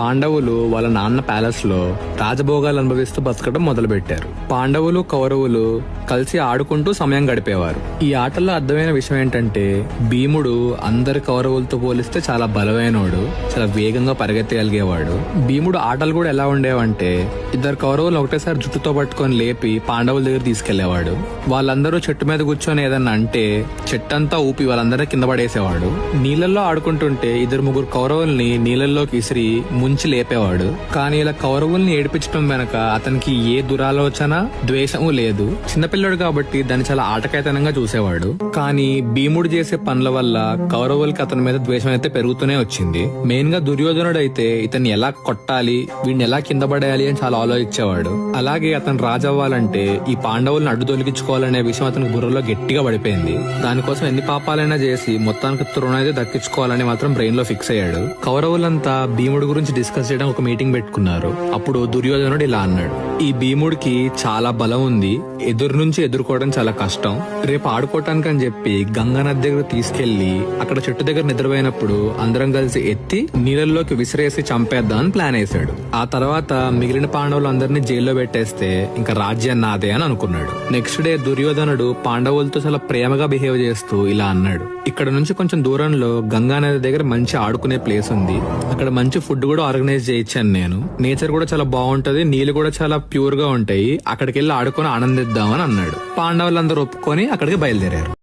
పాండవులు వాళ్ళ నాన్న ప్యాలెస్ లో రాజభోగాలు అనుభవిస్తూ బతకడం మొదలుపెట్టారు. పాండవులు కౌరవులు కలిసి ఆడుకుంటూ సమయం గడిపేవారు. ఈ ఆటల్లో అర్థమైన విషయం ఏంటంటే భీముడు అందరి కౌరవులతో పోలిస్తే చాలా బలమైనవాడు, చాలా వేగంగా పరిగెత్తగలిగేవాడు. భీముడు ఆటలు కూడా ఎలా ఉండేవంటే ఇద్దరు కౌరవులు ఒకటేసారి జుట్టుతో పట్టుకొని లేపి పాండవుల దగ్గర తీసుకెళ్లేవాడు. వాళ్ళందరూ చెట్టు మీద కూర్చొని ఏదన్నా అంటే చెట్టంతా ఊపి వాళ్ళందరినీ కింద పడేసేవాడు. నీళ్ళల్లో ఆడుకుంటుంటే ఇద్దరు ముగ్గురు కౌరవుల్ని నీళ్ళల్లోకి ఇసిరి ముంచి లేపేవాడు. కానీ ఇలా కౌరవుల్ని ఏడిపించడం వెనక అతనికి ఏ దురాలోచన ద్వేషము లేదు. చిన్నపిల్లడు కాబట్టి దాన్ని చాలా ఆటకాయతనంగా చూసేవాడు. కానీ భీముడు చేసే పనుల వల్ల కౌరవులకి అతని మీద ద్వేషం అయితే పెరుగుతూనే వచ్చింది. మెయిన్ గా దుర్యోధనుడు అయితే ఇతన్ని ఎలా కొట్టాలి, వీడిని ఎలా కింద పడేయాలి అని చాలా ఆలోచించేవాడు. అలాగే అతను రాజవ్వాలంటే ఈ పాండవులను అడ్డు తొలగించుకోవాలనే విషయం అతనికి బుర్రలో గట్టిగా పడిపోయింది. దానికోసం ఎన్ని పాపాలైనా చేసి మొత్తానికి తృణం అయితే దక్కించుకోవాలని మాత్రం బ్రెయిన్ లో ఫిక్స్ అయ్యాడు. కౌరవులంతా భీముడు గురించి డిస్కస్ చేయడం ఒక మీటింగ్ పెట్టుకున్నారు. అప్పుడు దుర్యోధనుడు ఇలా అన్నాడు: ఈ భీముడికి చాలా బలం ఉంది, ఎదురు నుంచి ఎదుర్కోవడం చాలా కష్టం. రేపు ఆడుకోవటానికి అని చెప్పి గంగా నది దగ్గర తీసుకెళ్లి అక్కడ చెట్టు దగ్గర నిద్రపోయినప్పుడు అందరం కలిసి ఎత్తి నీళ్ళల్లోకి విసిరేసి చంపేద్దాం అని ప్లాన్ వేశాడు. ఆ తర్వాత మిగిలిన పాండవులందరినీ జైల్లో పెట్టేస్తే ఇంకా రాజ్యం నాదే అని అనుకున్నాడు. నెక్స్ట్ డే దుర్యోధనుడు పాండవులతో చాలా ప్రేమగా బిహేవ్ చేస్తూ ఇలా అన్నాడు: ఇక్కడ నుంచి కొంచెం దూరంలో గంగా నది దగ్గర మంచి ఆడుకునే ప్లేస్ ఉంది, అక్కడ మంచి ఫుడ్ కూడా ఆర్గనైజ్ చేయించాను నేను. నేచర్ కూడా చాలా బాగుంటది, నీళ్లు కూడా చాలా ప్యూర్ గా ఉంటాయి, అక్కడికి వెళ్ళి ఆడుకొని ఆనందిద్దామని అన్నాడు. పాండవులందరూ ఒప్పుకొని అక్కడికి బయలుదేరారు.